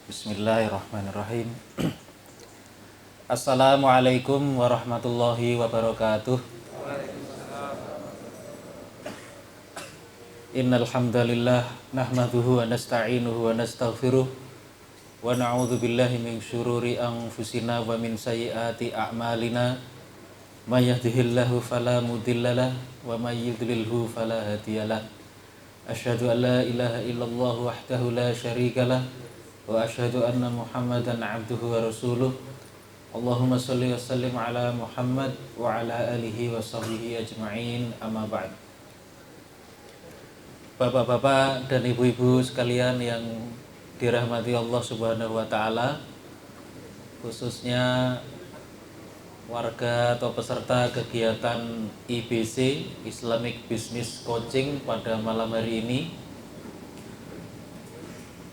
Bismillahirrahmanirrahim. Assalamualaikum warahmatullahi wabarakatuh. Innal hamdalillah nahmaduhu wa nasta'inuhu wa nastaghfiruh wa na'udzu billahi min syururi anfusina wa min sayyiati a'malina. May yahdihillahu fala mudhillalah wa may yudlilhu fala hadiyalah. Asyhadu an la ilaha illallah wahdahu la syarikalah wa asyhadu anna Muhammadan abduhu wa rasuluh. Allahumma shalli wa sallim ala Muhammad wa ala alihi wa sahbihi ajma'in, amma ba'd. Bapak-bapak dan ibu-ibu sekalian yang dirahmati Allah Subhanahu wa taala, khususnya warga atau peserta kegiatan IBC, Islamic Business Coaching pada malam hari ini.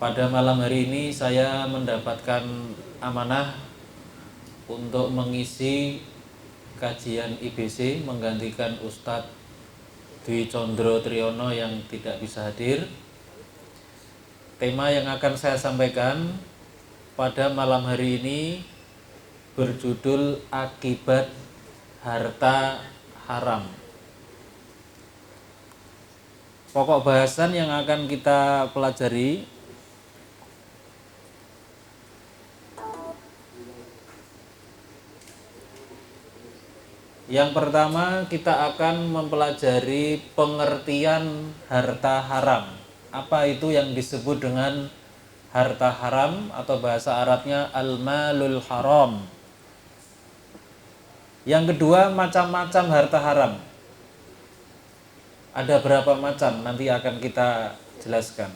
Pada malam hari ini saya mendapatkan amanah untuk mengisi kajian IBC menggantikan Ustadz Dwi Condro Triyono yang tidak bisa hadir. Tema yang akan saya sampaikan pada malam hari ini berjudul akibat harta haram. Pokok bahasan yang akan kita pelajari yang pertama, kita akan mempelajari pengertian harta haram. Apa itu yang disebut dengan harta haram atau bahasa Arabnya al-malul haram. Yang kedua, macam-macam harta haram. Ada berapa macam? Nanti akan kita jelaskan.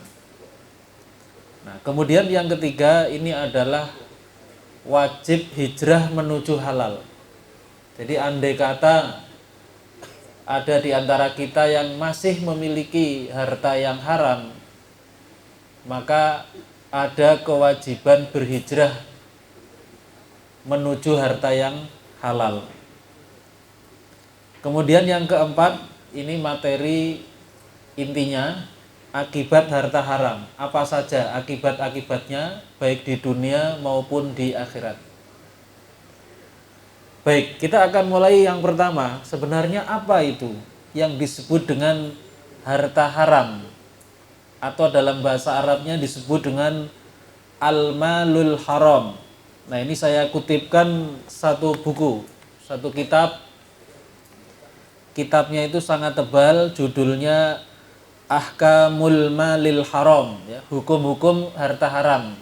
Nah, kemudian yang ketiga, ini adalah wajib hijrah menuju halal. Jadi andai kata ada di antara kita yang masih memiliki harta yang haram, maka ada kewajiban berhijrah menuju harta yang halal. Kemudian yang keempat, ini materi intinya, akibat harta haram. Apa saja akibat-akibatnya baik di dunia maupun di akhirat. Baik, kita akan mulai yang pertama. Sebenarnya apa itu yang disebut dengan harta haram? Atau dalam bahasa Arabnya disebut dengan al-malul haram. Nah, ini saya kutipkan satu buku, satu kitab. Kitabnya itu sangat tebal, judulnya Ahkamul Malil Haram, ya, hukum-hukum harta haram.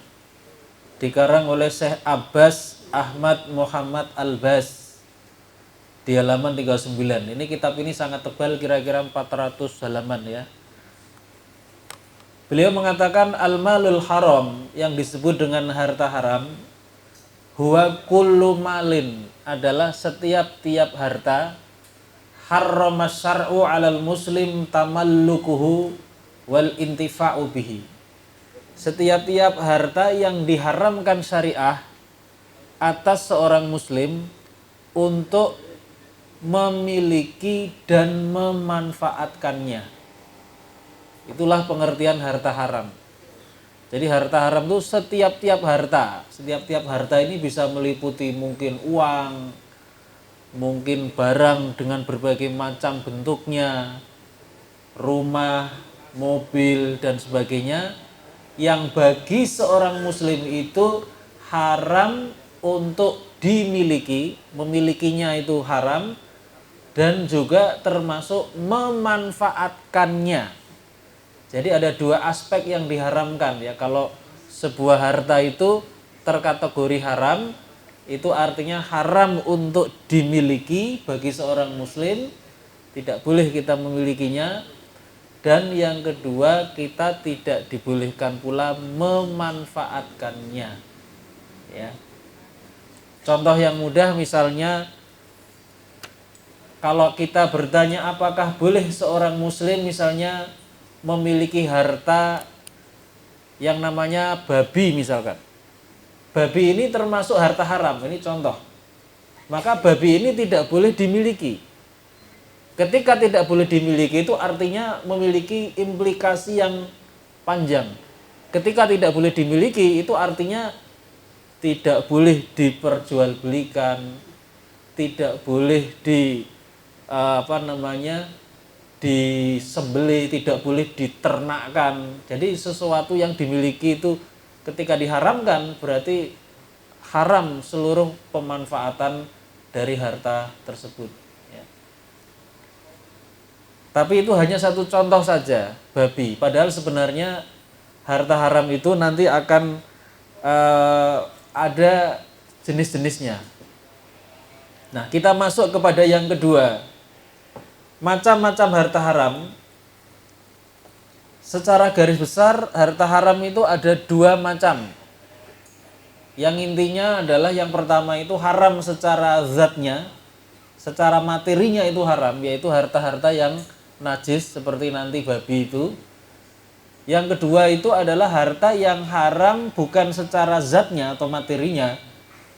Dikarang oleh Syekh Abbas Ahmad Muhammad Albas di halaman 39. Ini kitab ini sangat tebal, kira-kira 400 halaman ya. Beliau mengatakan al-malul haram, yang disebut dengan harta haram, huwa kullu malin, adalah setiap-tiap harta harrama syar'u 'alal muslim tamallukuhu wal intifa'u bihi. Setiap-tiap harta yang diharamkan syariah atas seorang muslim untuk memiliki dan memanfaatkannya. Itulah pengertian harta haram. Jadi harta haram itu setiap-tiap harta. Setiap-tiap harta ini bisa meliputi mungkin uang, mungkin barang dengan berbagai macam bentuknya, rumah, mobil, dan sebagainya, yang bagi seorang muslim itu haram untuk dimiliki, memilikinya itu haram, dan juga termasuk memanfaatkannya. Jadi ada dua aspek yang diharamkan ya. Kalau sebuah harta itu terkategori haram, itu artinya haram untuk dimiliki bagi seorang muslim, tidak boleh kita memilikinya. Dan yang kedua, kita tidak dibolehkan pula memanfaatkannya ya. Contoh yang mudah misalnya, kalau kita bertanya apakah boleh seorang muslim misalnya memiliki harta yang namanya babi misalkan. Babi ini termasuk harta haram, ini contoh. Maka babi ini tidak boleh dimiliki. Ketika tidak boleh dimiliki itu artinya memiliki implikasi yang panjang. Ketika tidak boleh dimiliki itu artinya tidak boleh diperjualbelikan, tidak boleh disembelih, tidak boleh diternakkan. Jadi sesuatu yang dimiliki itu ketika diharamkan berarti haram seluruh pemanfaatan dari harta tersebut. Ya. Tapi itu hanya satu contoh saja, babi. Padahal sebenarnya harta haram itu nanti akan ada jenis-jenisnya. Nah, kita masuk kepada yang kedua. Macam-macam harta haram. Secara garis besar, harta haram itu ada dua macam. Yang intinya adalah yang pertama itu haram secara zatnya, secara materinya itu haram, yaitu harta-harta yang najis seperti nanti babi itu. Yang kedua itu adalah harta yang haram bukan secara zatnya atau materinya,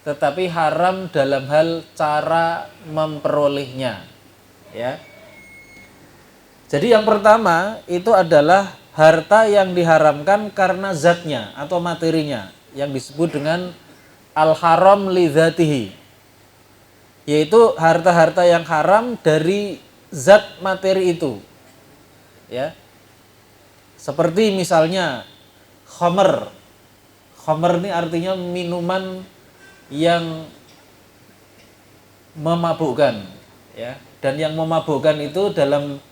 tetapi haram dalam hal cara memperolehnya. Ya. Jadi yang pertama itu adalah harta yang diharamkan karena zatnya atau materinya, yang disebut dengan al-haram li dzatihi, yaitu harta-harta yang haram dari zat materi itu. Ya. Seperti misalnya khamr. Khamr ini artinya minuman yang memabukkan, ya. Dan yang memabukkan itu dalam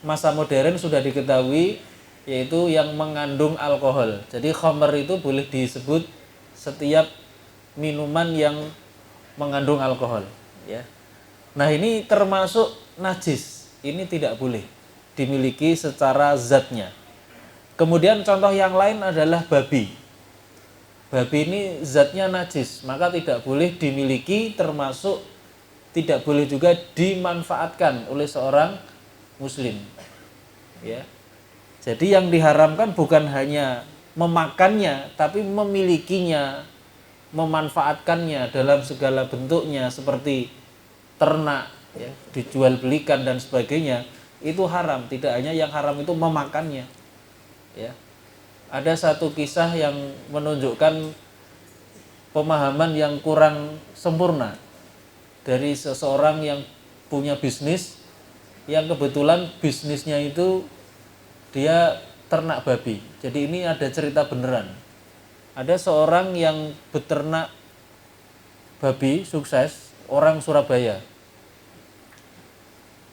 masa modern sudah diketahui yaitu yang mengandung alkohol. Jadi khamr itu boleh disebut setiap minuman yang mengandung alkohol, ya. Nah, ini termasuk najis. Ini tidak boleh dimiliki secara zatnya. Kemudian contoh yang lain adalah babi. Babi ini zatnya najis, maka tidak boleh dimiliki, termasuk tidak boleh juga dimanfaatkan oleh seorang muslim. Ya. Jadi yang diharamkan bukan hanya memakannya, tapi memilikinya, memanfaatkannya dalam segala bentuknya seperti ternak, ya, dijual belikan dan sebagainya, itu haram. Tidak hanya yang haram itu memakannya. Ya. Ada satu kisah yang menunjukkan pemahaman yang kurang sempurna dari seseorang yang punya bisnis, yang kebetulan bisnisnya itu dia ternak babi. Jadi ini ada cerita beneran. Ada seorang yang beternak babi sukses, orang Surabaya.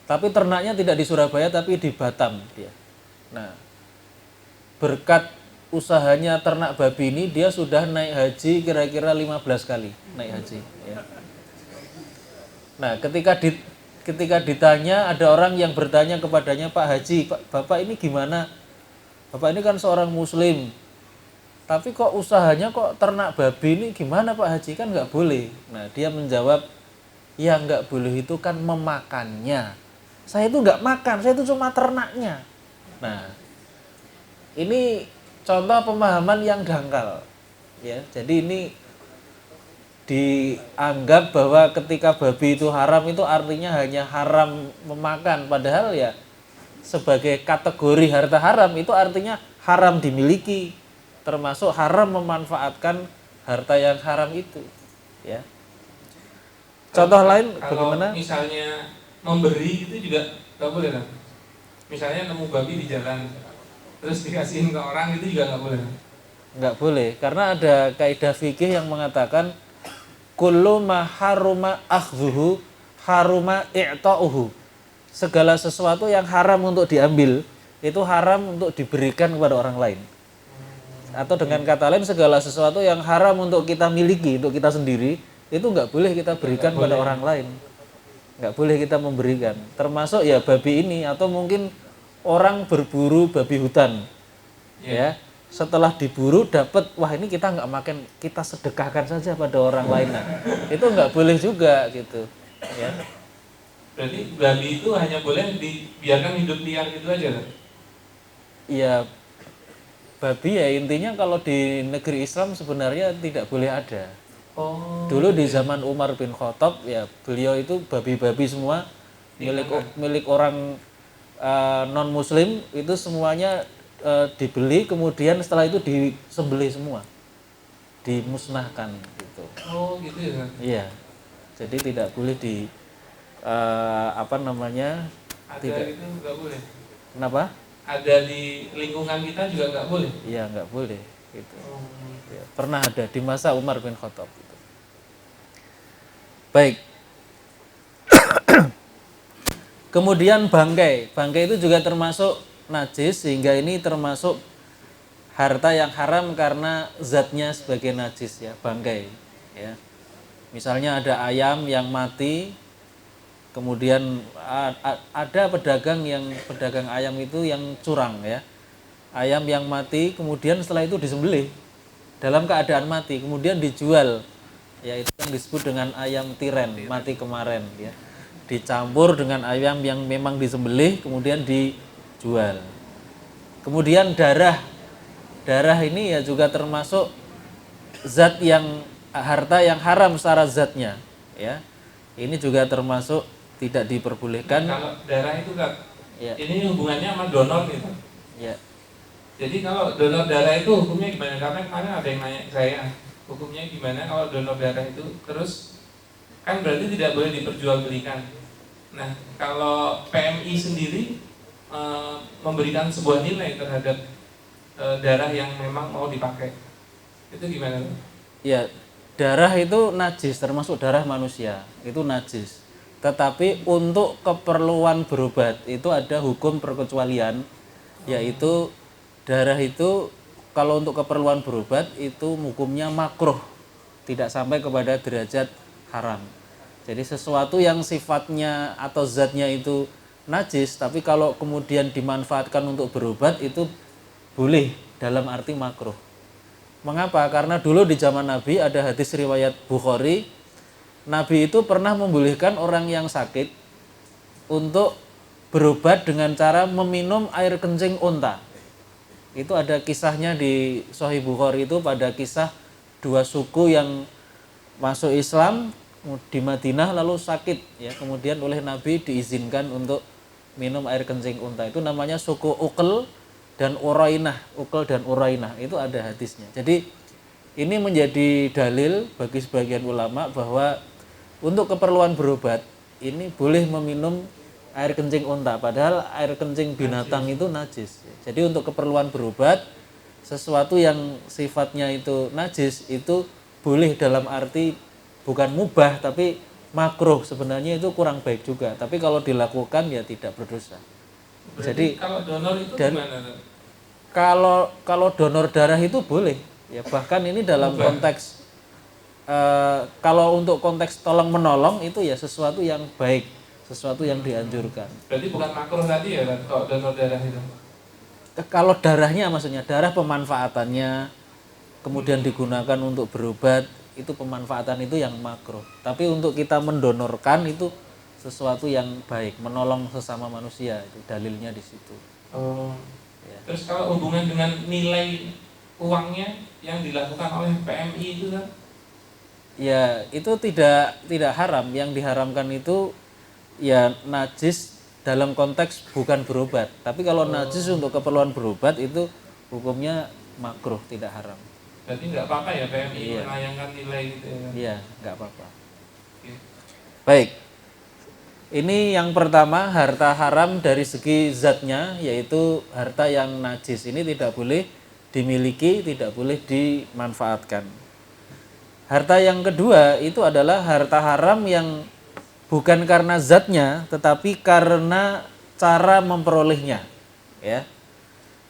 Tapi ternaknya tidak di Surabaya tapi di Batam dia. Nah, berkat usahanya ternak babi ini dia sudah naik haji kira-kira 15 kali naik haji, ya. Nah, ketika ditanya, ada orang yang bertanya kepadanya, "Pak Haji, Bapak ini gimana? Bapak ini kan seorang muslim, tapi kok usahanya kok ternak babi ini gimana Pak Haji? Kan nggak boleh." Nah, dia menjawab, "Ya nggak boleh itu kan memakannya. Saya itu nggak makan, saya itu cuma ternaknya." Nah, ini contoh pemahaman yang dangkal, ya. Jadi ini dianggap bahwa ketika babi itu haram itu artinya hanya haram memakan, padahal ya sebagai kategori harta haram itu artinya haram dimiliki, termasuk haram memanfaatkan harta yang haram itu, ya. Contoh lain bagaimana? Misalnya memberi itu juga nggak boleh kan? Misalnya nemu babi di jalan terus dikasihin ke orang itu juga nggak boleh. Nggak boleh, karena ada kaidah fikih yang mengatakan kullu ma haruma akhdhuhu haruma i'ta'uhu. Segala sesuatu yang haram untuk diambil itu haram untuk diberikan kepada orang lain. Atau dengan kata lain, segala sesuatu yang haram untuk kita miliki, untuk kita sendiri, itu nggak boleh kita berikan kepada orang lain. Nggak boleh kita memberikan. Termasuk ya babi ini, atau mungkin orang berburu babi hutan, ya. Setelah diburu dapat, wah ini kita nggak makan, kita sedekahkan saja pada orang lain. Nah, itu nggak boleh juga gitu, ya. Berarti babi itu hanya boleh dibiarkan hidup liar gitu aja kan? Iya, babi ya intinya kalau di negeri Islam sebenarnya tidak boleh ada. Dulu di zaman Umar bin Khattab, ya beliau itu babi-babi semua milik orang non Muslim itu semuanya dibeli kemudian setelah itu disembelih semua, dimusnahkan gitu. Oh gitu ya. Iya. Jadi tidak boleh di apa namanya? Ada Tidak. itu nggak boleh. Kenapa? Ada di lingkungan kita juga nggak boleh. Iya, nggak boleh gitu. Oh. Ya, pernah ada di masa Umar bin Khattab gitu. Baik. Kemudian bangkai. Bangkai itu juga termasuk najis, sehingga ini termasuk harta yang haram karena zatnya sebagai najis ya, bangkai ya. Misalnya ada ayam yang mati, kemudian ada pedagang ayam itu yang curang ya. Ayam yang mati kemudian setelah itu disembelih dalam keadaan mati, kemudian dijual. Ya, itu yang disebut dengan ayam tiren, mati kemarin ya. Dicampur dengan ayam yang memang disembelih kemudian dijual. Kemudian darah ini ya juga termasuk zat yang harta yang haram secara zatnya ya. Ini juga termasuk tidak diperbolehkan. Nah, kalau darah itu kan Ya. ini hubungannya sama donor gitu. Ya. Jadi kalau donor darah itu hukumnya gimana? Karena kemarin ada yang nanya saya, hukumnya gimana kalau donor darah itu? Terus kan berarti tidak boleh diperjualbelikan. Nah, kalau PMI sendiri memberikan sebuah nilai terhadap darah yang memang mau dipakai, itu gimana? Ya, darah itu najis, termasuk darah manusia itu najis. Tetapi untuk keperluan berobat itu ada hukum perkecualian, yaitu darah itu kalau untuk keperluan berobat itu hukumnya makruh, tidak sampai kepada derajat haram. Jadi sesuatu yang sifatnya atau zatnya itu najis, tapi kalau kemudian dimanfaatkan untuk berobat itu boleh dalam arti makruh. Mengapa? Karena dulu di zaman Nabi ada hadis riwayat Bukhari, Nabi itu pernah membolehkan orang yang sakit untuk berobat dengan cara meminum air kencing unta. Itu ada kisahnya di Sahih Bukhari, itu pada kisah dua suku yang masuk Islam di Madinah lalu sakit ya, kemudian oleh Nabi diizinkan untuk minum air kencing unta. Itu namanya suku Uql dan Urainah. Uql dan Urainah itu ada hadisnya. Jadi ini menjadi dalil bagi sebagian ulama bahwa untuk keperluan berobat ini boleh meminum air kencing unta, padahal air kencing binatang itu najis. Jadi untuk keperluan berobat sesuatu yang sifatnya itu najis itu boleh dalam arti bukan mubah tapi makruh, sebenarnya itu kurang baik juga. Tapi kalau dilakukan ya tidak berdosa. Berarti Jadi kalau donor itu gimana? Kalau donor darah itu boleh ya, bahkan ini dalam konteks kalau untuk konteks tolong menolong itu ya sesuatu yang baik, sesuatu yang dianjurkan. Berarti bukan makruh tadi ya kalau donor darah itu? Kalau darahnya, maksudnya darah pemanfaatannya kemudian digunakan untuk berobat, itu pemanfaatan itu yang makruh. Tapi untuk kita mendonorkan itu sesuatu yang baik, menolong sesama manusia, itu dalilnya di situ. Oh. Ya. Terus kalau hubungan dengan nilai uangnya yang dilakukan oleh PMI itu kan? Ya, itu tidak haram. Yang diharamkan itu ya najis dalam konteks bukan berobat. Tapi kalau najis untuk keperluan berobat itu hukumnya makruh, tidak haram. Berarti nggak apa-apa ya PMI menayangkan nilai gitu ya? Iya, nggak apa-apa. Oke. Baik. Ini yang pertama, harta haram dari segi zatnya, yaitu harta yang najis. Ini tidak boleh dimiliki, tidak boleh dimanfaatkan. Harta yang kedua itu adalah harta haram yang bukan karena zatnya, tetapi karena cara memperolehnya. Ya.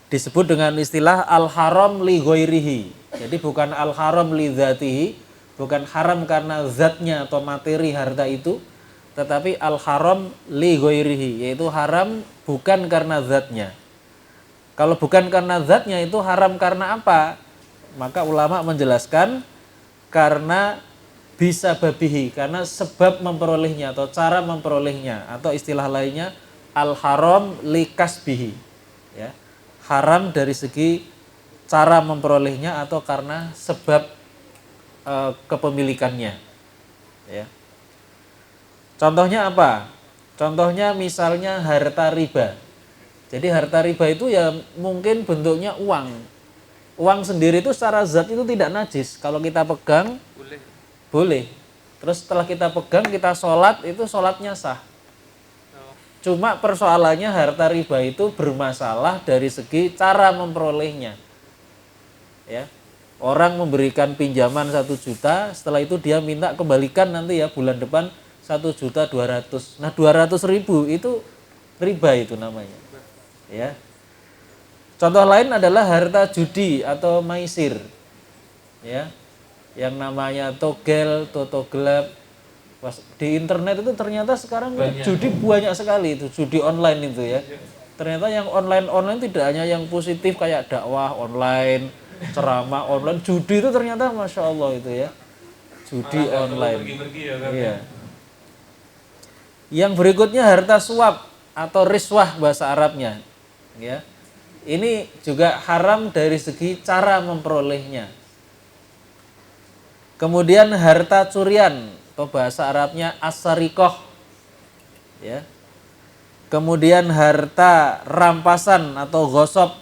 Disebut dengan istilah al-haram li ghairihi. Jadi bukan al-haram li dzatihi, bukan haram karena zatnya atau materi harta itu, tetapi al-haram li ghairihi, yaitu haram bukan karena zatnya. Kalau bukan karena zatnya itu haram karena apa? Maka ulama menjelaskan karena bisa babihi, karena sebab memperolehnya atau cara memperolehnya, atau istilah lainnya al-haram li kasbihi. Ya. Haram dari segi cara memperolehnya atau karena sebab kepemilikannya. Ya. Contohnya apa? Contohnya misalnya harta riba. Jadi harta riba itu ya mungkin bentuknya uang. Uang sendiri itu secara zat itu tidak najis. Kalau kita pegang boleh. Terus setelah kita pegang kita sholat itu sholatnya sah. Cuma persoalannya harta riba itu bermasalah dari segi cara memperolehnya. Ya. Orang memberikan pinjaman 1 juta, setelah itu dia minta kembalikan nanti ya bulan depan 1.200.000. Nah 200.000 itu riba itu namanya. Ya. Contoh lain adalah harta judi atau maisir. Ya. Yang namanya togel, toto gelap. Di internet itu ternyata sekarang judi banyak sekali itu, judi online itu ya. Ternyata yang online tidak hanya yang positif kayak dakwah online, ceramah online, judi itu ternyata Masya Allah itu ya. Judi online. Iya. Yang berikutnya harta suap atau riswah bahasa Arabnya. Ya. Ini juga haram dari segi cara memperolehnya. Kemudian harta curian atau bahasa Arabnya as-sarikoh. Ya. Kemudian harta rampasan atau gosop.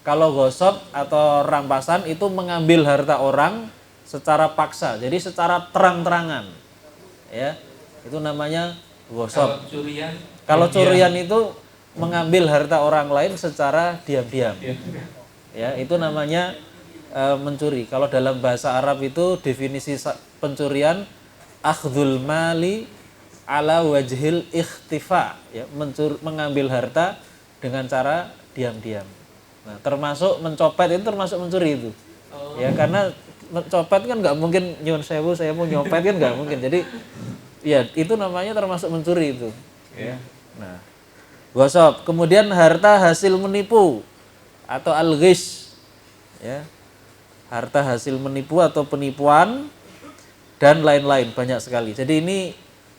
Kalau gosop atau rampasan itu mengambil harta orang secara paksa, jadi secara terang-terangan. Ya. Itu namanya gosop. Kalau curian itu mengambil harta orang lain secara diam-diam. Ya, itu namanya mencuri. Kalau dalam bahasa Arab itu definisi pencurian akhdhul mali ala wajhil ikhtifa, ya, mengambil harta dengan cara diam-diam. Nah, termasuk mencopet itu termasuk mencuri itu. Ya, karena mencopet kan nggak mungkin nyun sewu saya mau nyopet kan nggak mungkin. Jadi ya itu namanya termasuk mencuri itu. Ya. Nah, gosop. Kemudian harta hasil menipu atau al-ghish. Ya. Harta hasil menipu atau penipuan dan lain-lain, banyak sekali. Jadi ini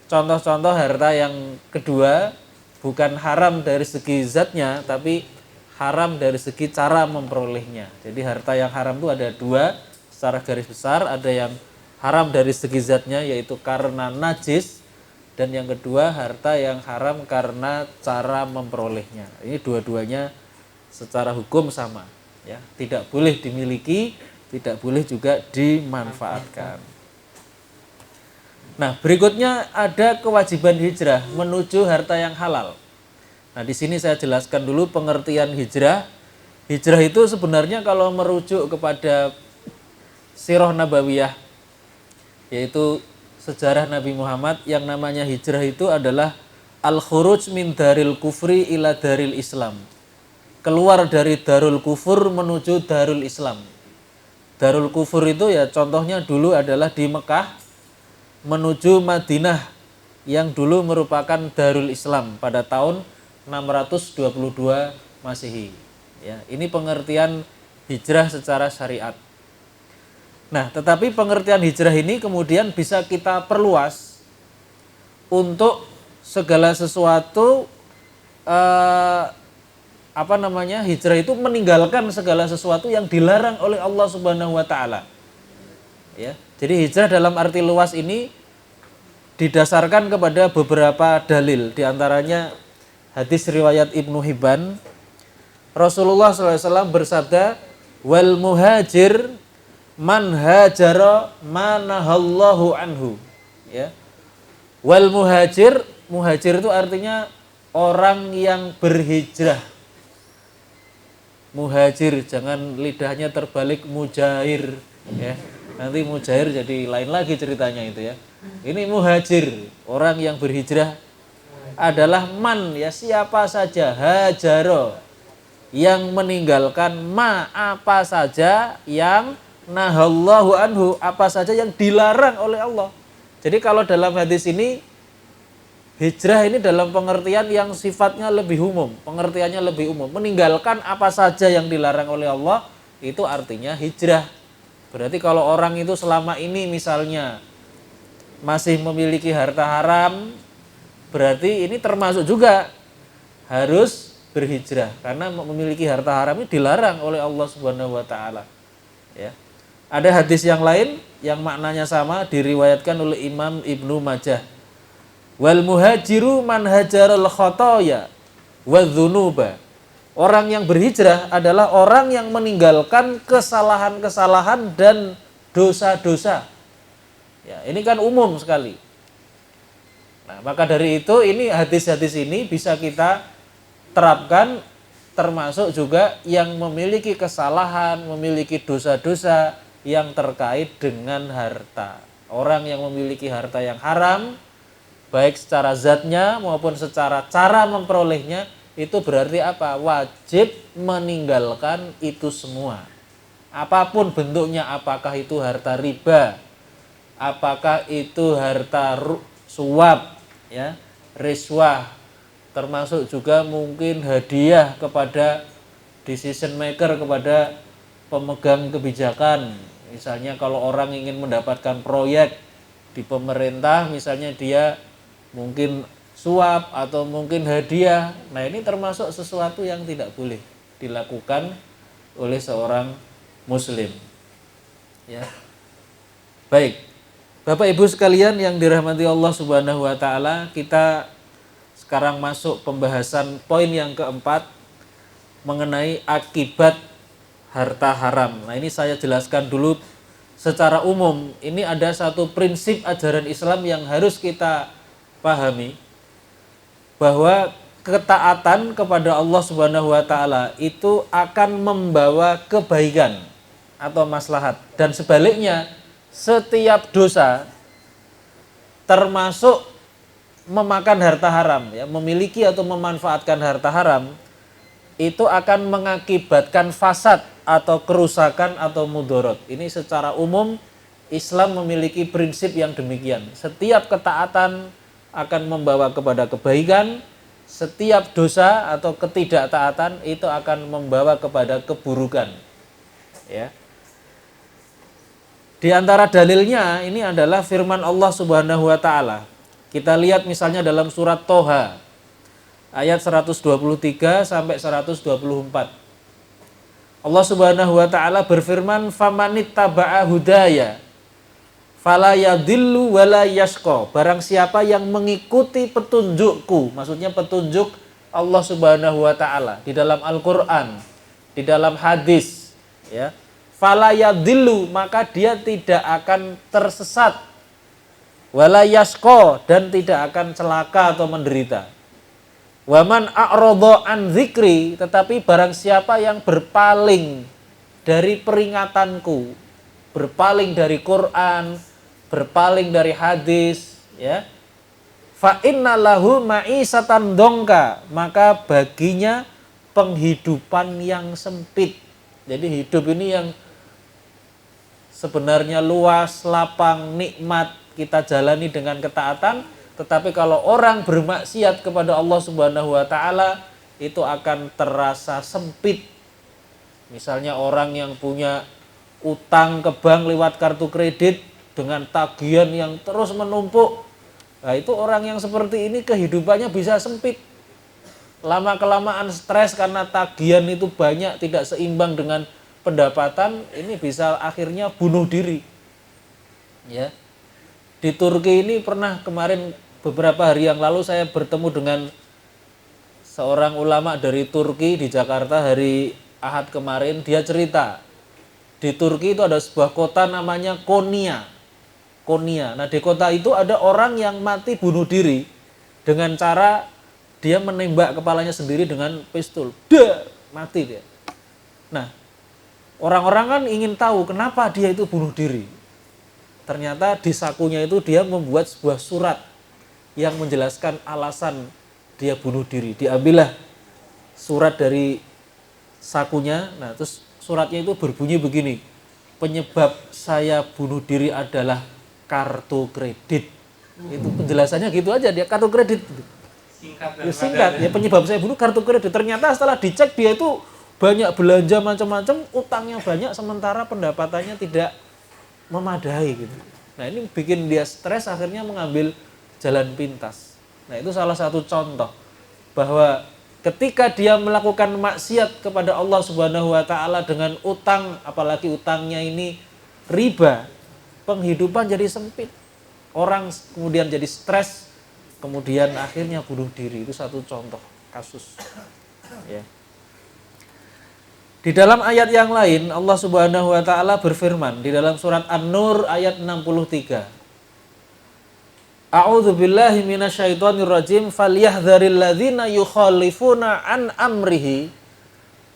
contoh-contoh harta yang kedua, bukan haram dari segi zatnya, tapi haram dari segi cara memperolehnya. Jadi harta yang haram itu ada 2 secara garis besar, ada yang haram dari segi zatnya yaitu karena najis, dan yang kedua harta yang haram karena cara memperolehnya. Ini dua-duanya secara hukum sama, ya, tidak boleh dimiliki, tidak boleh juga dimanfaatkan. Nah, berikutnya ada kewajiban hijrah menuju harta yang halal. Nah, di sini saya jelaskan dulu pengertian hijrah. Hijrah itu sebenarnya kalau merujuk kepada sirah nabawiyah, yaitu sejarah Nabi Muhammad, yang namanya hijrah itu adalah al-khuruj min daril kufri ila daril Islam. Keluar dari darul kufur menuju darul Islam. Darul kufur itu ya contohnya dulu adalah di Mekah menuju Madinah yang dulu merupakan darul Islam pada tahun 622 Masehi. Ya, ini pengertian hijrah secara syariat. Nah, tetapi pengertian hijrah ini kemudian bisa kita perluas untuk segala sesuatu, hijrah itu meninggalkan segala sesuatu yang dilarang oleh Allah Subhanahu wa taala. Ya. Jadi hijrah dalam arti luas ini didasarkan kepada beberapa dalil, diantaranya hadis riwayat Ibnu Hibban. Rasulullah SAW bersabda, wal muhajir man hajara manahallahu anhu. Ya. Wal muhajir, muhajir itu artinya orang yang berhijrah. Muhajir, jangan lidahnya terbalik mujahir, ya. Nanti mujahir jadi lain lagi ceritanya itu ya. Ini muhajir, orang yang berhijrah adalah man, ya, siapa saja, hajaro, yang meninggalkan ma, apa saja yang nahallahu anhu, apa saja yang dilarang oleh Allah. Jadi kalau dalam hadis ini hijrah ini dalam pengertian yang sifatnya lebih umum, pengertiannya lebih umum, meninggalkan apa saja yang dilarang oleh Allah, itu artinya hijrah. Berarti kalau orang itu selama ini misalnya masih memiliki harta haram, berarti ini termasuk juga harus berhijrah, karena memiliki harta haram ini dilarang oleh Allah Subhanahu wa taala. Ya. Ada hadis yang lain yang maknanya sama, diriwayatkan oleh Imam Ibnu Majah. Wal muhajiru man hajaral khotoya wadzunuba. Orang yang berhijrah adalah orang yang meninggalkan kesalahan-kesalahan dan dosa-dosa. Ya, ini kan umum sekali. Nah, maka dari itu ini hadis-hadis ini bisa kita terapkan, termasuk juga yang memiliki kesalahan, memiliki dosa-dosa yang terkait dengan harta. Orang yang memiliki harta yang haram, baik secara zatnya maupun secara cara memperolehnya, itu berarti apa? Wajib meninggalkan itu semua. Apapun bentuknya, apakah itu harta riba, apakah itu harta suap, ya, riswah, termasuk juga mungkin hadiah kepada decision maker, kepada pemegang kebijakan. Misalnya kalau orang ingin mendapatkan proyek di pemerintah, misalnya dia mungkin suap atau mungkin hadiah. Nah, ini termasuk sesuatu yang tidak boleh dilakukan oleh seorang muslim. Ya. Baik. Bapak Ibu sekalian yang dirahmati Allah Subhanahu wa taala, kita sekarang masuk pembahasan poin yang keempat mengenai akibat harta haram. Nah, ini saya jelaskan dulu secara umum. Ini ada satu prinsip ajaran Islam yang harus kita pahami, bahwa ketaatan kepada Allah Subhanahu wa taala itu akan membawa kebaikan atau maslahat, dan sebaliknya setiap dosa termasuk memakan harta haram, ya, memiliki atau memanfaatkan harta haram, itu akan mengakibatkan fasad atau kerusakan atau mudorot. Ini secara umum Islam memiliki prinsip yang demikian. Setiap ketaatan akan membawa kepada kebaikan, setiap dosa atau ketidaktaatan itu akan membawa kepada keburukan. Ya. Di antara dalilnya ini adalah firman Allah Subhanahu wa taala. Kita lihat misalnya dalam surat Toha ayat 123 sampai 124. Allah Subhanahu wa taala berfirman, "Famanittaba'a hudaya fala yadhillu wala yashqa." Barang siapa yang mengikuti petunjukku, maksudnya petunjuk Allah Subhanahu wa taala di dalam Al-Qur'an, di dalam hadis, ya. Fala yadhillu, maka dia tidak akan tersesat. Wala yashqa, dan tidak akan celaka atau menderita. Waman a'radha an dzikri, tetapi barang siapa yang berpaling dari peringatanku, berpaling dari Quran, berpaling dari hadis, ya, fa inna lahu ma'isatan dongka, maka baginya penghidupan yang sempit. Jadi hidup ini yang sebenarnya luas, lapang, nikmat, kita jalani dengan ketaatan, tetapi kalau orang bermaksiat kepada Allah Subhanahu wa taala itu akan terasa sempit. Misalnya orang yang punya utang ke bank lewat kartu kredit dengan tagihan yang terus menumpuk. Nah, itu orang yang seperti ini kehidupannya bisa sempit. Lama-kelamaan stres karena tagihan itu banyak, tidak seimbang dengan pendapatan, ini bisa akhirnya bunuh diri. Ya. Di Turki ini pernah kemarin beberapa hari yang lalu saya bertemu dengan seorang ulama dari Turki di Jakarta hari Ahad kemarin. Dia cerita, di Turki itu ada sebuah kota namanya Konya. Konya. Nah, di kota itu ada orang yang mati bunuh diri dengan cara dia menembak kepalanya sendiri dengan pistol. Dah, mati dia. Nah, orang-orang kan ingin tahu kenapa dia itu bunuh diri. Ternyata di sakunya itu dia membuat sebuah surat yang menjelaskan alasan dia bunuh diri. Diambillah surat dari sakunya. Nah, terus suratnya itu berbunyi begini: penyebab saya bunuh diri adalah kartu kredit. Itu penjelasannya gitu aja, dia kartu kredit. Singkat, ya, penyebab saya bunuh kartu kredit. Ternyata setelah dicek dia itu banyak belanja macam-macam, utangnya banyak, sementara pendapatannya tidak memadai gitu. Nah, ini bikin dia stres, akhirnya mengambil jalan pintas. Nah, itu salah satu contoh bahwa ketika dia melakukan maksiat kepada Allah Subhanahu wa taala dengan utang, apalagi utangnya ini riba, penghidupan jadi sempit. Orang kemudian jadi stres, kemudian akhirnya bunuh diri. Itu satu contoh. kasus. Ya. Di dalam ayat yang lain Allah Subhanahu wa taala berfirman di dalam surat An-Nur ayat 63. A'udzu billahi minasyaitonir rajim falyahdharil ladzina yukhalifuna an amrihi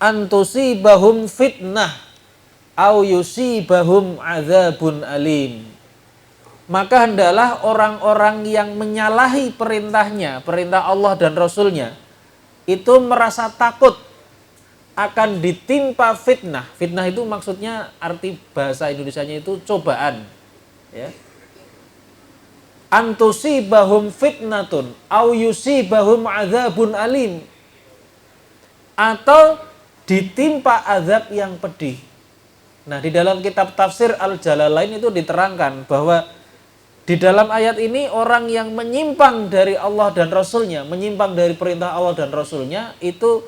an tusibahum fitnah au yusibahum adzabun alim. Maka hendaklah orang-orang yang menyalahi perintahnya, perintah Allah dan Rasulnya, itu merasa takut akan ditimpa fitnah. Fitnah itu maksudnya arti bahasa Indonesianya itu cobaan. Ya. Antusibahum fitnatun au yusibahum adzabun alim. Atau ditimpa azab yang pedih. Nah, di dalam kitab tafsir Al-Jalalain itu diterangkan bahwa di dalam ayat ini orang yang menyimpang dari Allah dan Rasulnya, menyimpang dari perintah Allah dan Rasulnya itu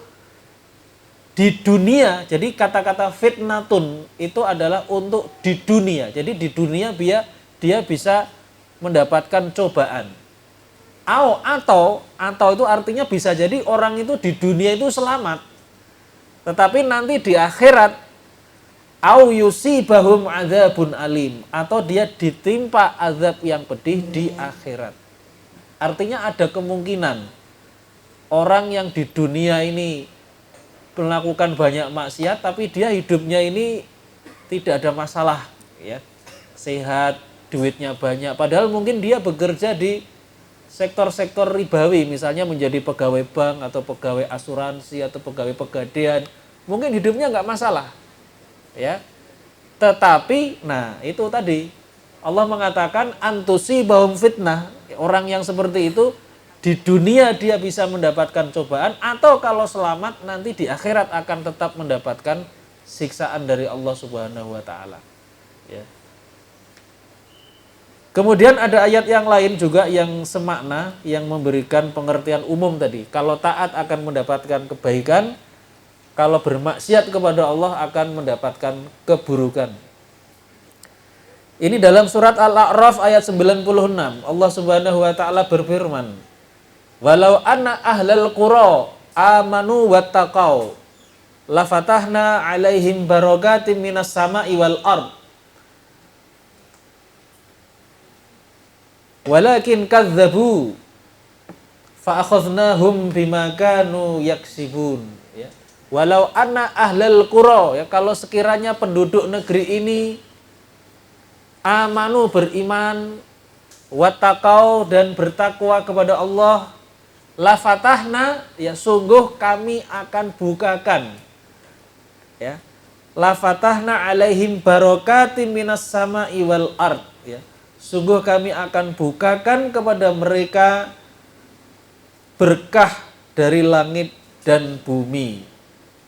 di dunia. Jadi kata-kata fitnatun itu adalah untuk di dunia. Jadi di dunia dia bisa mendapatkan cobaan. Atau itu artinya bisa jadi orang itu di dunia itu selamat. Tetapi nanti di akhirat au yusibahum adzabun alim, atau dia ditimpa azab yang pedih di akhirat. Artinya ada kemungkinan orang yang di dunia ini melakukan banyak maksiat tapi dia hidupnya ini tidak ada masalah, ya. Sehat, duitnya banyak, padahal mungkin dia bekerja di sektor-sektor ribawi, misalnya menjadi pegawai bank atau pegawai asuransi atau pegawai pegadaian, mungkin hidupnya nggak masalah, ya. Tetapi, nah itu tadi Allah mengatakan antusibahum fitnah, orang yang seperti itu di dunia dia bisa mendapatkan cobaan, atau kalau selamat nanti di akhirat akan tetap mendapatkan siksaan dari Allah Subhanahu wa taala. Ya. Kemudian ada ayat yang lain juga yang semakna, yang memberikan pengertian umum tadi. Kalau taat akan mendapatkan kebaikan, kalau bermaksiat kepada Allah akan mendapatkan keburukan. Ini dalam surat Al-A'raf ayat 96. Allah Subhanahu wa taala berfirman, "Walau anna ahlal qura amanu wattaqau la fatahna 'alaihim barakatim minas sama'i wal ard. Walakin kadzdzabu fa akhadznahum bima kanu yaksibun." Ya. Walau anna ahlal qura, ya, kalau sekiranya penduduk negeri ini amanu, beriman, wattaqau, dan bertakwa kepada Allah, la fatahna, ya, sungguh kami akan bukakan, ya, la fatahna alaihim barakatim minas sama'i wal ard, ya. Sungguh kami akan bukakan kepada mereka berkah dari langit dan bumi.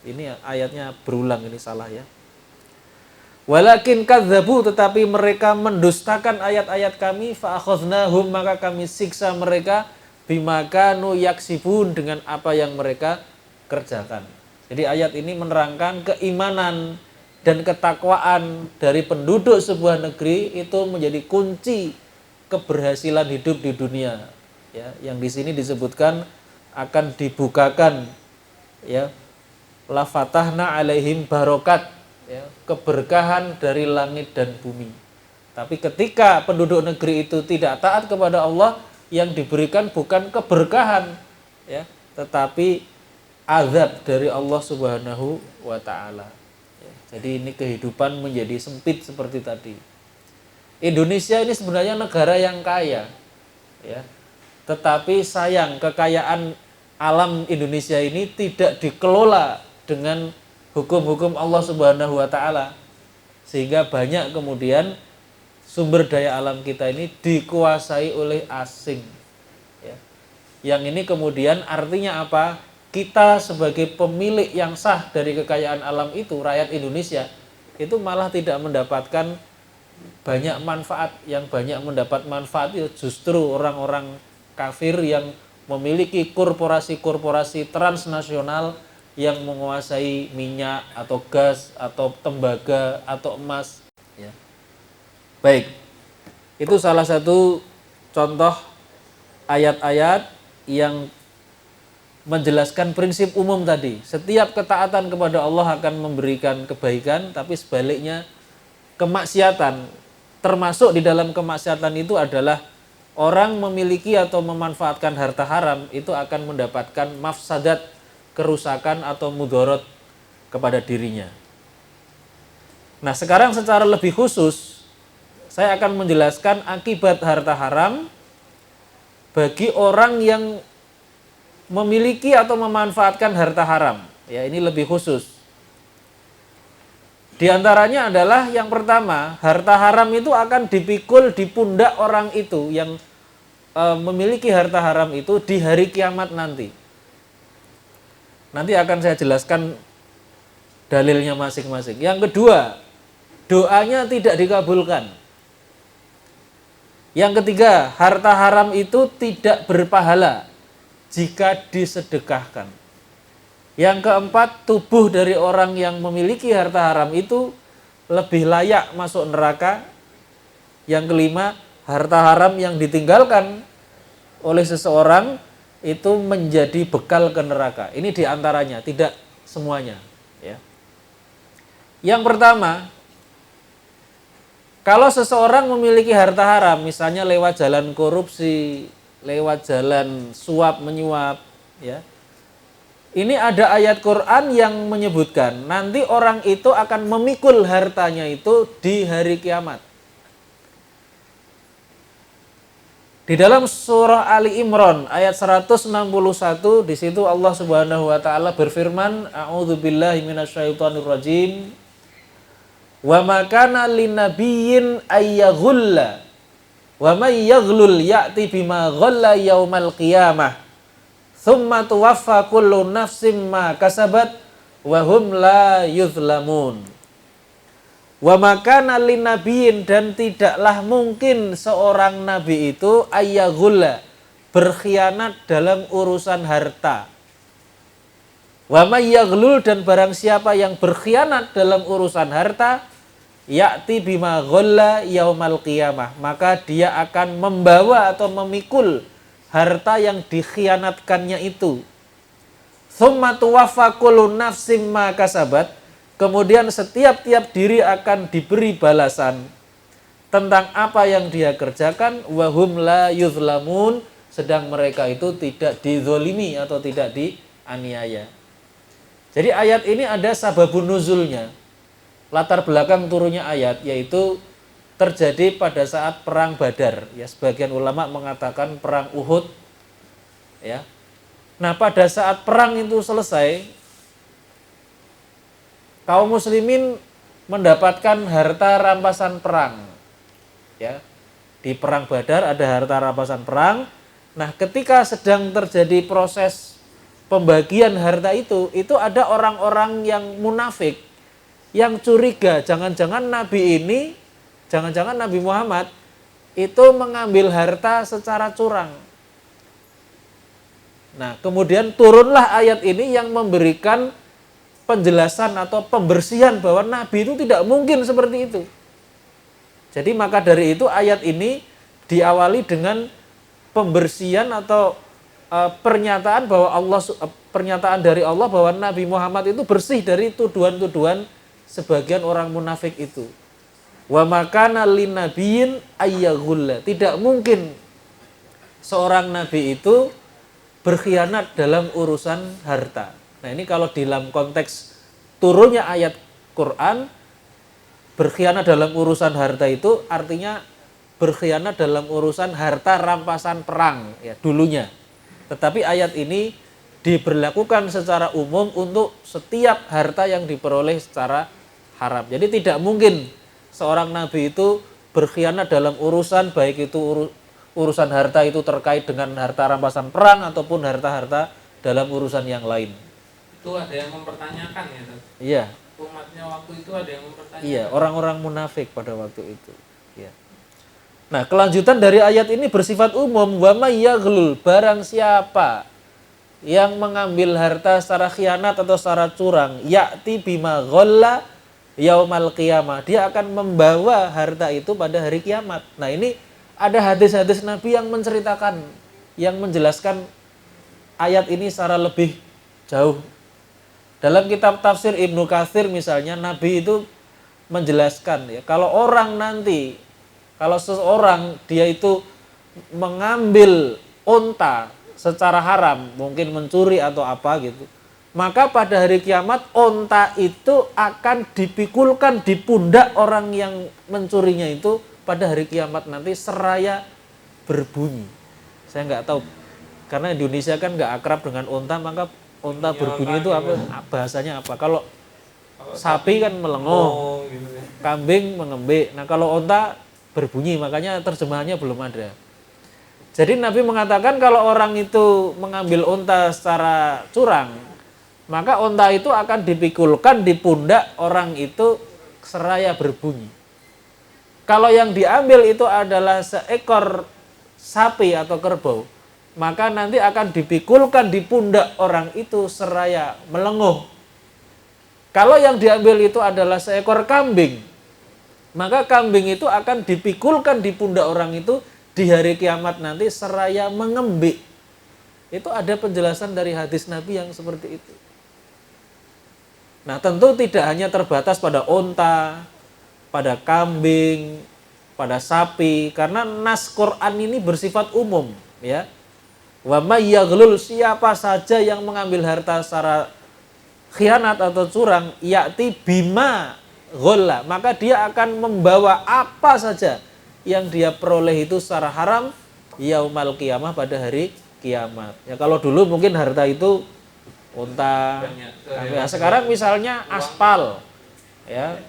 Ini ayatnya berulang, ini salah, ya. Walakin kadzdzabu, tetapi mereka mendustakan ayat-ayat kami, fa akhadznahum, maka kami siksa mereka bima kanu yaksibun, dengan apa yang mereka kerjakan. Jadi ayat ini menerangkan keimanan dan ketakwaan dari penduduk sebuah negeri itu menjadi kunci keberhasilan hidup di dunia, ya, yang di sini disebutkan akan dibukakan, ya, la fatahna alaihim barokat, ya, keberkahan dari langit dan bumi. Tapi ketika penduduk negeri itu tidak taat kepada Allah, yang diberikan bukan keberkahan, ya, tetapi azab dari Allah Subhanahu wa taala. Jadi ini kehidupan menjadi sempit seperti tadi. Indonesia ini sebenarnya negara yang kaya, ya. Tetapi sayang kekayaan alam Indonesia ini tidak dikelola dengan hukum-hukum Allah Subhanahu wa taala. Sehingga banyak kemudian sumber daya alam kita ini dikuasai oleh asing, ya. Yang ini kemudian artinya apa? Kita sebagai pemilik yang sah dari kekayaan alam itu, rakyat Indonesia, itu malah tidak mendapatkan banyak manfaat. Yang banyak mendapat manfaat itu justru orang-orang kafir yang memiliki korporasi-korporasi transnasional yang menguasai minyak atau gas atau tembaga atau emas, ya. Baik, itu salah satu contoh ayat-ayat yang menjelaskan prinsip umum tadi. Setiap ketaatan kepada Allah akan memberikan kebaikan, tapi sebaliknya kemaksiatan, termasuk di dalam kemaksiatan itu adalah orang memiliki atau memanfaatkan harta haram itu akan mendapatkan mafsadat, kerusakan atau mudorot kepada dirinya. Nah, sekarang secara lebih khusus saya akan menjelaskan akibat harta haram bagi orang yang memiliki atau memanfaatkan harta haram. Ya, ini lebih khusus. Di antaranya adalah yang pertama, harta haram itu akan dipikul di pundak orang itu yang memiliki harta haram itu di hari kiamat nanti. Nanti akan saya jelaskan dalilnya masing-masing. Yang kedua, doanya tidak dikabulkan. Yang ketiga, harta haram itu tidak berpahala jika disedekahkan. Yang keempat, tubuh dari orang yang memiliki harta haram itu lebih layak masuk neraka. Yang kelima, harta haram yang ditinggalkan oleh seseorang itu menjadi bekal ke neraka. Ini diantaranya, tidak semuanya. Ya. Yang pertama, kalau seseorang memiliki harta haram, misalnya lewat jalan korupsi, lewat jalan suap menyuap, ya. Ini ada ayat Quran yang menyebutkan nanti orang itu akan memikul hartanya itu di hari kiamat. Di dalam surah Ali Imran ayat 161 di situ Allah Subhanahu wa taala berfirman, A'udzubillahi minasyaitonirrajim. Wa ma kana linnabiyyin ayyaghulla wa may yaghlul ya'ti bima ghalla yaumal qiyamah tsumma tuwaffa kullu nafsin ma kasabat wa hum la yuzlamun. Wa ma kana linnabiyyin, dan tidaklah mungkin seorang nabi itu ayyaghulla, berkhianat dalam urusan harta. Wa may yaghlul, dan barang siapa yang berkhianat dalam urusan harta, ya'ti bima ghalla yaumal qiyamah, maka dia akan membawa atau memikul harta yang dikhianatkannya itu. Tsumma tuwaffa kullu nafsin ma kasabat, kemudian setiap-tiap diri akan diberi balasan tentang apa yang dia kerjakan, wa hum la yuzlamun, sedang mereka itu tidak dizolimi atau tidak dianiaya. Jadi ayat ini ada sababun nuzulnya. Latar belakang turunnya ayat yaitu terjadi pada saat perang Badar. Ya, sebagian ulama mengatakan perang Uhud. Ya. Nah, pada saat perang itu selesai, kaum muslimin mendapatkan harta rampasan perang. Ya. Di perang Badar ada harta rampasan perang. Nah, ketika sedang terjadi proses pembagian harta itu ada orang-orang yang munafik, yang curiga, jangan-jangan Nabi Muhammad itu mengambil harta secara curang. Nah, kemudian turunlah ayat ini yang memberikan penjelasan atau pembersihan bahwa Nabi itu tidak mungkin seperti itu. Jadi maka dari itu ayat ini diawali dengan pembersihan atau pernyataan dari Allah bahwa Nabi Muhammad itu bersih dari tuduhan-tuduhan sebagian orang munafik itu. Wa makana linnabiyyin ayyaghulla, tidak mungkin seorang nabi itu berkhianat dalam urusan harta. Nah, ini kalau dalam konteks turunnya ayat Quran, berkhianat dalam urusan harta itu artinya berkhianat dalam urusan harta rampasan perang ya dulunya. Tetapi ayat ini diberlakukan secara umum untuk setiap harta yang diperoleh secara haram. Jadi tidak mungkin seorang nabi itu berkhianat dalam urusan, baik itu urusan harta itu terkait dengan harta rampasan perang ataupun harta-harta dalam urusan yang lain. Itu ada yang mempertanyakan ya, Dok? Iya. Umatnya waktu itu ada yang mempertanyakan. Iya, orang-orang munafik pada waktu itu. Iya. Nah, kelanjutan dari ayat ini bersifat umum, wa may yaghlul, barang siapa yang mengambil harta secara khianat atau secara curang, ya'ti bima ghalla yaumal qiyamah, dia akan membawa harta itu pada hari kiamat. Nah, ini ada hadis-hadis Nabi yang menceritakan, yang menjelaskan ayat ini secara lebih jauh. Dalam kitab tafsir Ibnu Katsir misalnya, Nabi itu menjelaskan ya, kalau seseorang dia itu mengambil unta secara haram, mungkin mencuri atau apa gitu, maka pada hari kiamat unta itu akan dipikulkan di pundak orang yang mencurinya itu pada hari kiamat nanti seraya berbunyi. Saya nggak tahu, karena Indonesia kan nggak akrab dengan unta, maka unta berbunyi itu apa bahasanya apa? Kalau sapi kan melenguh, gitu ya. Kambing mengembik. Nah kalau unta berbunyi, makanya terjemahannya belum ada. Jadi Nabi mengatakan kalau orang itu mengambil unta secara curang, maka unta itu akan dipikulkan di pundak orang itu seraya berbunyi. Kalau yang diambil itu adalah seekor sapi atau kerbau, maka nanti akan dipikulkan di pundak orang itu seraya melenguh. Kalau yang diambil itu adalah seekor kambing, maka kambing itu akan dipikulkan di pundak orang itu di hari kiamat nanti seraya mengembik. Itu ada penjelasan dari hadis Nabi yang seperti itu. Nah tentu tidak hanya terbatas pada unta, pada kambing, pada sapi, karena nas Quran ini bersifat umum, ya. Wa may yaghlul, siapa saja yang mengambil harta secara khianat atau curang, yakti bima gholla, maka dia akan membawa apa saja yang dia peroleh itu secara haram yaumal qiyamah, pada hari kiamat. Ya kalau dulu mungkin harta itu unta, sekarang misalnya aspal, ya.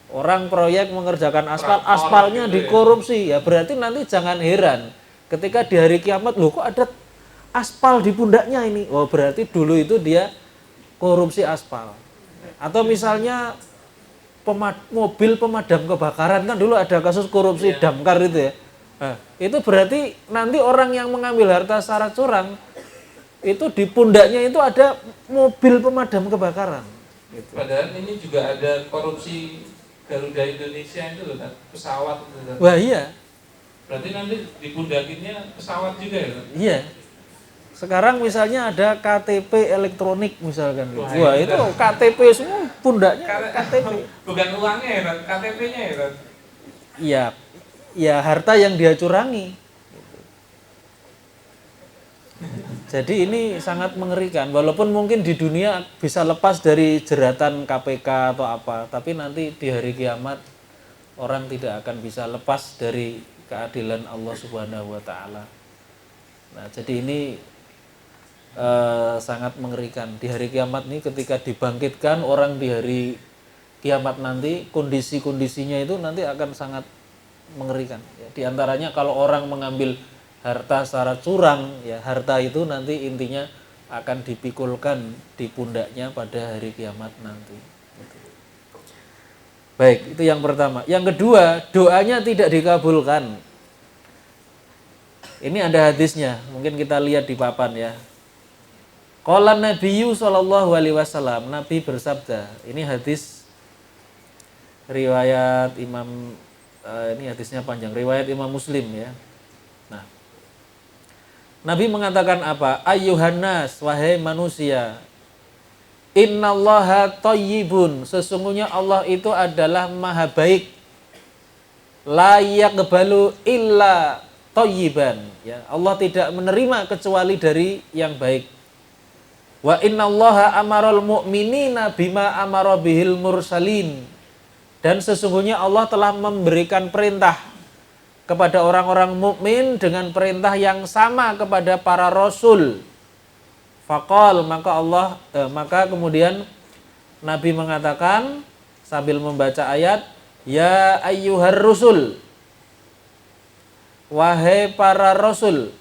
Orang proyek mengerjakan aspal, aspalnya dikorupsi, ya berarti nanti jangan heran ketika di hari kiamat, loh kok ada aspal di pundaknya ini? Oh berarti dulu itu dia korupsi aspal. Atau misalnya mobil pemadam kebakaran, kan dulu ada kasus korupsi damkar itu ya. Nah, itu berarti nanti orang yang mengambil harta secara curang itu di pundaknya itu ada mobil pemadam kebakaran. Gitu. Padahal ini juga ada korupsi Garuda Indonesia itu loh, pesawat itu. Wah iya. Berarti nanti dipundakinnya pesawat juga ya? Iya. Sekarang misalnya ada KTP elektronik misalkan. Wah itu KTP semua pundaknya KTP. Bukan uangnya ya, KTP-nya ya. Iya. Ya harta yang dia curangi. Jadi ini sangat mengerikan. Walaupun mungkin di dunia bisa lepas dari jeratan KPK atau apa, tapi nanti di hari kiamat orang tidak akan bisa lepas dari keadilan Allah Subhanahu wa taala. Nah, jadi ini sangat mengerikan. Di hari kiamat ini ketika dibangkitkan orang di hari kiamat nanti, kondisi-kondisinya itu nanti akan sangat mengerikan. Ya, di antaranya kalau orang mengambil harta secara curang, ya harta itu nanti intinya akan dipikulkan di pundaknya pada hari kiamat nanti. Baik, itu yang pertama. Yang kedua, doanya tidak dikabulkan. Ini ada hadisnya, mungkin kita lihat di papan ya. Qala Nabiyyu sallallahu alaihi wasallam, Nabi bersabda. Ini hadis riwayat Imam, ini hadisnya panjang, riwayat Imam Muslim ya. Nah, Nabi mengatakan apa? Ayyuhan nas, wahai manusia, innallaha thayyibun, sesungguhnya Allah itu adalah maha baik. La yaqbalu illa thayyiban, ya. Allah tidak menerima kecuali dari yang baik. Wa innallaha amaral mu'minina bima amara bihil mursalin, dan sesungguhnya Allah telah memberikan perintah kepada orang-orang mukmin dengan perintah yang sama kepada para rasul. Faqal, maka kemudian Nabi mengatakan sambil membaca ayat, ya ayyuhar rusul, wahai para rasul,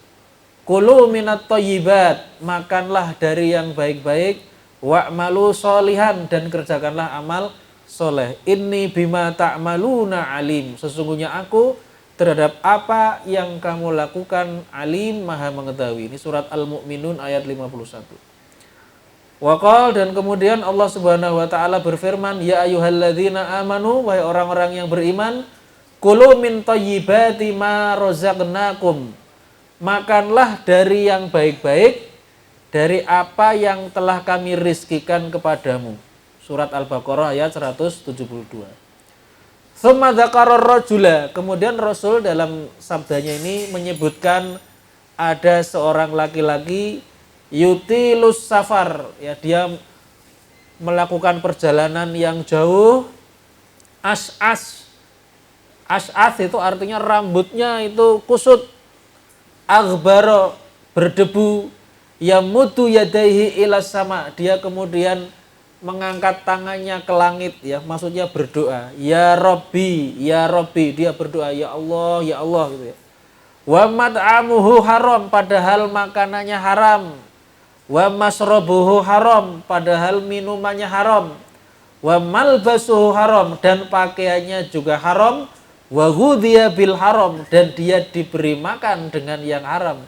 kulu minat thayyibat, makanlah dari yang baik-baik, wa'malu sholihan, dan kerjakanlah amal soleh. Inni bima ta'maluna alim, sesungguhnya aku terhadap apa yang kamu lakukan alim, maha mengetahui. Ini surat Al-Mu'minun ayat 51. Waqal, dan kemudian Allah Subhanahu wa taala berfirman, ya ayyuhalladzina amanu, wahai orang-orang yang beriman, kulu min thayyibati ma razaqnakum, makanlah dari yang baik-baik dari apa yang telah kami rizkikan kepadamu. Surat Al-Baqarah ayat 172. Tsumma dzakara rajula, kemudian Rasul dalam sabdanya ini menyebutkan ada seorang laki-laki yutilus safar, ya, dia melakukan perjalanan yang jauh, as'as. As'as itu artinya rambutnya itu kusut, aghbaro, berdebu, yamutu yadaihi ilas sama, dia kemudian mengangkat tangannya ke langit, ya, maksudnya berdoa, ya Rabbi, dia berdoa, ya Allah gitu ya. Wa mat'amuhu haram, padahal makanannya haram. Wa masrobuhu haram, padahal minumannya haram. Wa malbasuhu haram, dan pakaiannya juga haram. Wa ghudhiya bil haram, dan dia diberi makan dengan yang haram.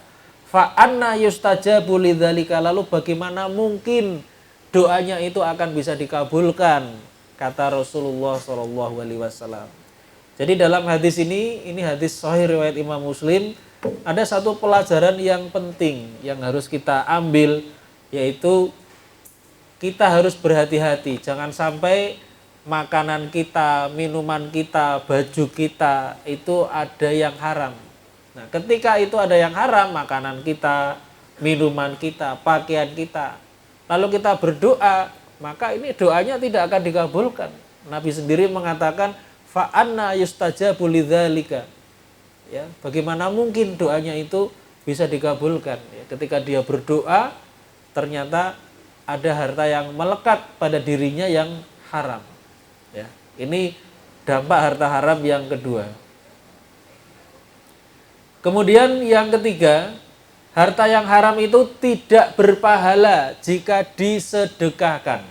Fa anna yustajabu lidzalika, lalu bagaimana mungkin doanya itu akan bisa dikabulkan, kata Rasulullah SAW. Jadi dalam hadis ini hadis sahih riwayat Imam Muslim, ada satu pelajaran yang penting yang harus kita ambil, yaitu kita harus berhati-hati, jangan sampai makanan kita, minuman kita, baju kita itu ada yang haram. Nah, ketika itu ada yang haram, makanan kita, minuman kita, pakaian kita, lalu kita berdoa, maka ini doanya tidak akan dikabulkan. Nabi sendiri mengatakan, fa anna yustajabu lidzalika. Ya, bagaimana mungkin doanya itu bisa dikabulkan? Ya, ketika dia berdoa, ternyata ada harta yang melekat pada dirinya yang haram. Ya, ini dampak harta haram yang kedua. Kemudian yang ketiga, harta yang haram itu tidak berpahala jika disedekahkan.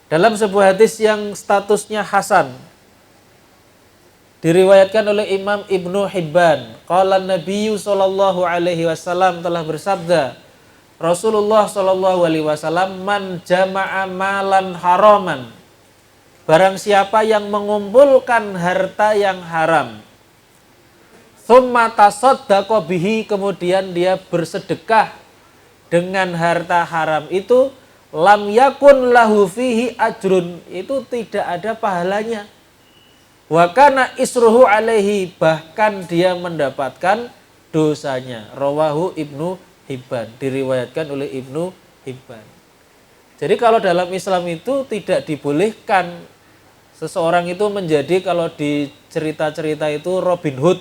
Dalam sebuah hadis yang statusnya hasan, diriwayatkan oleh Imam Ibnu Hibban, qala Nabi sallallahu alaihi wasallam telah bersabda, Rasulullah sallallahu alaihi wasallam, man jama'a malan haraman, barang siapa yang mengumpulkan harta yang haram, tsumma tasaddaqa bihi, kemudian dia bersedekah dengan harta haram itu, lam yakun lahu fihi ajrun, itu tidak ada pahalanya. Wa kana isruhu alaihi, bahkan dia mendapatkan dosanya. Rawahu Ibnu Hibban, diriwayatkan oleh Ibnu Hibban. Jadi kalau dalam Islam itu tidak dibolehkan seseorang itu menjadi, kalau di cerita-cerita itu Robin Hood,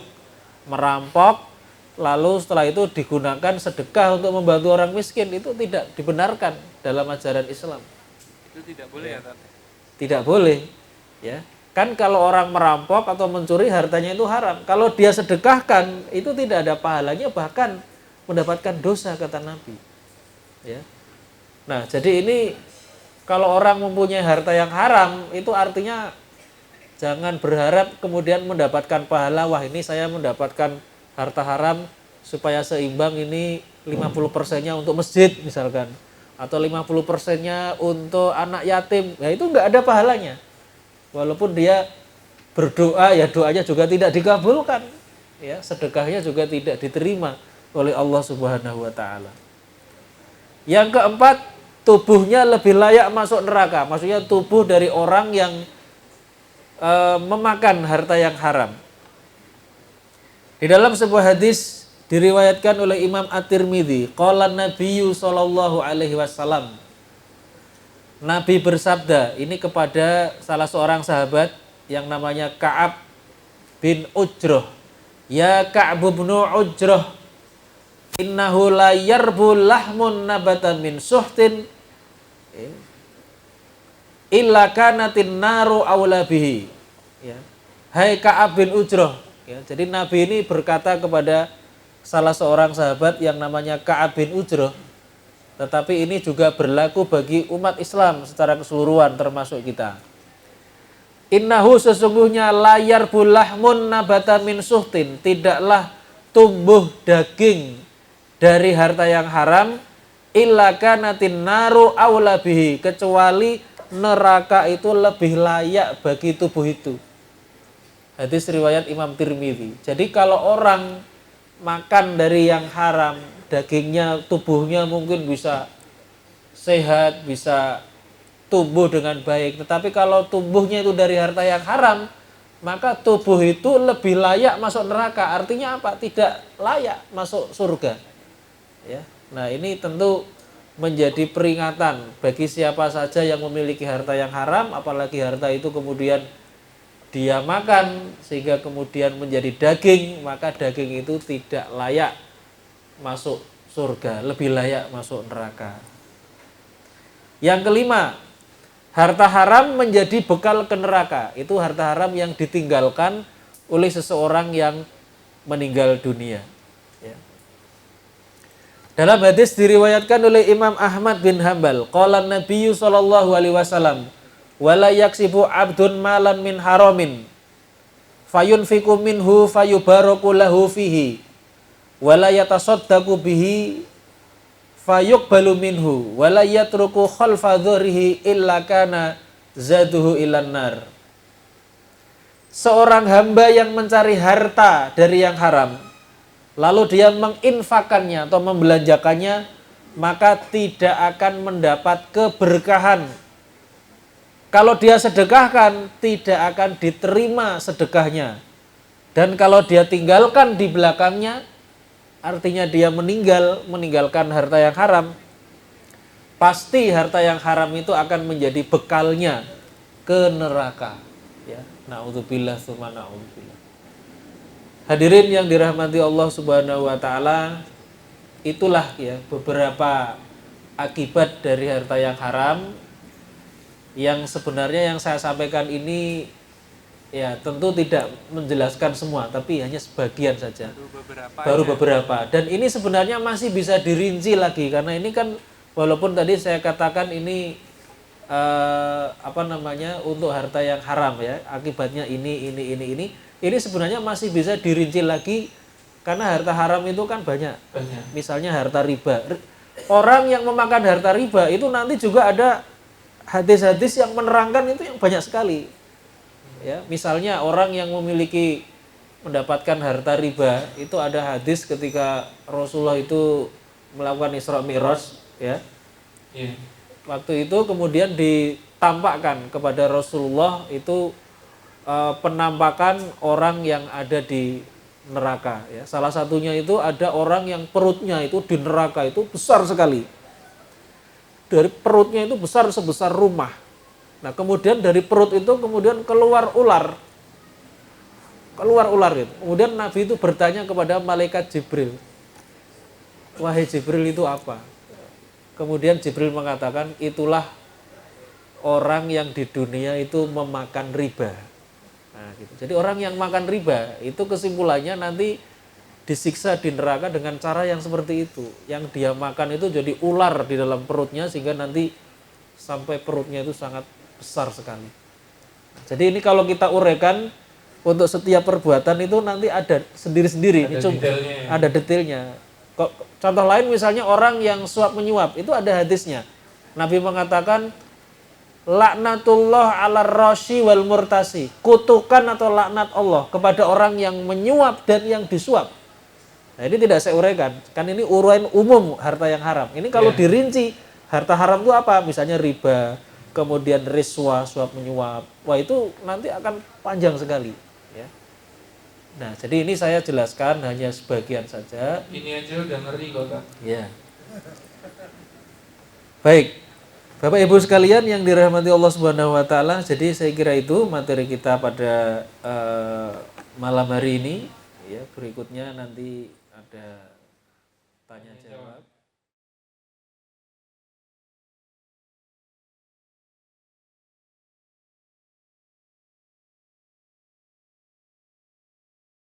merampok, lalu setelah itu digunakan sedekah untuk membantu orang miskin, itu tidak dibenarkan dalam ajaran Islam. Itu tidak boleh ya, Tat? Tidak boleh, ya. Kan kalau orang merampok atau mencuri hartanya itu haram. Kalau dia sedekahkan itu tidak ada pahalanya, bahkan mendapatkan dosa, kata Nabi. Ya. Nah, jadi ini kalau orang mempunyai harta yang haram itu artinya jangan berharap kemudian mendapatkan pahala. Wah, ini saya mendapatkan harta haram supaya seimbang, ini 50%-nya untuk masjid misalkan, atau 50%-nya untuk anak yatim. Ya itu enggak ada pahalanya. Walaupun dia berdoa, ya doanya juga tidak dikabulkan. Ya, sedekahnya juga tidak diterima oleh Allah Subhanahu wa taala. Yang keempat, tubuhnya lebih layak masuk neraka. Maksudnya tubuh dari orang yang memakan harta yang haram. Di dalam sebuah hadis diriwayatkan oleh Imam At-Tirmidzi, qala Nabiyyu sallallahu alaihi wasallam, Nabi bersabda ini kepada salah seorang sahabat yang namanya Ka'ab bin Ujrah, ya Ka'ab bin Ujrah, innahu la yarbu lahmun nabatan min suhtin illa kanatin naru awla bihi. Ya. Hai Ka'ab bin Ujrah. Ya, jadi Nabi ini berkata kepada salah seorang sahabat yang namanya Ka'ab bin Ujrah, tetapi ini juga berlaku bagi umat Islam secara keseluruhan termasuk kita. Innahu, sesungguhnya, layar bulahmun nabata min suhtin, tidaklah tumbuh daging dari harta yang haram, illa kanatin naru awla bihi, kecuali neraka itu lebih layak bagi tubuh itu. Hadis riwayat Imam Tirmidzi. Jadi kalau orang makan dari yang haram, dagingnya, tubuhnya mungkin bisa sehat, bisa tumbuh dengan baik. Tetapi kalau tumbuhnya itu dari harta yang haram, maka tubuh itu lebih layak masuk neraka. Artinya apa? Tidak layak masuk surga. Ya. Nah, ini tentu menjadi peringatan bagi siapa saja yang memiliki harta yang haram, apalagi harta itu kemudian dia makan sehingga kemudian menjadi daging, maka daging itu tidak layak masuk surga, lebih layak masuk neraka. Yang kelima, harta haram menjadi bekal ke neraka. Itu harta haram yang ditinggalkan oleh seseorang yang meninggal dunia. Ya. Dalam hadis diriwayatkan oleh Imam Ahmad bin Hanbal, qala Nabi sallallahu alaihi wasallam, wala yaksibu abdun malan min haramin fayunfiku minhu fayubaraku lahu fihi wala yatasaddaqu bihi fayuqbalu minhu wala yatruku khalfa dhurihi illa kana zaduhu ilan nar. Seorang hamba yang mencari harta dari yang haram lalu dia menginfakannya atau membelanjakannya, maka tidak akan mendapat keberkahan. Kalau dia sedekahkan, tidak akan diterima sedekahnya. Dan kalau dia tinggalkan di belakangnya, artinya dia meninggalkan harta yang haram, pasti harta yang haram itu akan menjadi bekalnya ke neraka. Ya, naudzubillah tsumma naudzubillah. Hadirin yang dirahmati Allah Subhanahu wa taala, itulah ya beberapa akibat dari harta yang haram yang sebenarnya yang saya sampaikan ini ya tentu tidak menjelaskan semua, tapi hanya sebagian saja. Baru beberapa. Dan ini sebenarnya masih bisa dirinci lagi karena ini kan walaupun tadi saya katakan ini untuk harta yang haram ya, akibatnya ini sebenarnya masih bisa dirinci lagi karena harta haram itu kan banyak. Misalnya harta riba. Orang yang memakan harta riba itu nanti juga ada hadis-hadis yang menerangkan itu yang banyak sekali. Ya, misalnya orang yang mendapatkan harta riba itu ada hadis ketika Rasulullah itu melakukan Isra Mi'raj ya. Waktu itu kemudian ditampakkan kepada Rasulullah itu penampakan orang yang ada di neraka ya. Salah satunya itu ada orang yang perutnya itu di neraka itu besar sekali. Dari perutnya itu besar sebesar rumah. Nah, kemudian dari perut itu kemudian keluar ular itu. Kemudian Nabi itu bertanya kepada malaikat Jibril, wahai Jibril, itu apa? Kemudian Jibril mengatakan, itulah orang yang di dunia itu memakan riba. Nah, gitu. Jadi orang yang makan riba itu kesimpulannya nanti disiksa di neraka dengan cara yang seperti itu. Yang dia makan itu jadi ular di dalam perutnya sehingga nanti sampai perutnya itu sangat besar sekali. Jadi ini kalau kita uraikan untuk setiap perbuatan itu nanti ada sendiri-sendiri. Ada detailnya. Contoh lain misalnya orang yang suap menyuap itu ada hadisnya. Nabi mengatakan laknatullah ala rashi wal murtasi, kutukan atau laknat Allah kepada orang yang menyuap dan yang disuap. Nah, ini tidak saya uraikan, kan ini uraian umum harta yang haram. Ini kalau dirinci harta haram itu apa? Misalnya riba, kemudian riswa, suap menyuap. Wah, itu nanti akan panjang sekali. Ya. Nah, jadi ini saya jelaskan hanya sebagian saja. Ini aja udah ngeri kok, Kak. Ya. Baik. Bapak Ibu sekalian yang dirahmati Allah Subhanahu wa taala, jadi saya kira itu materi kita pada malam hari ini ya. Berikutnya nanti ada tanya jawab.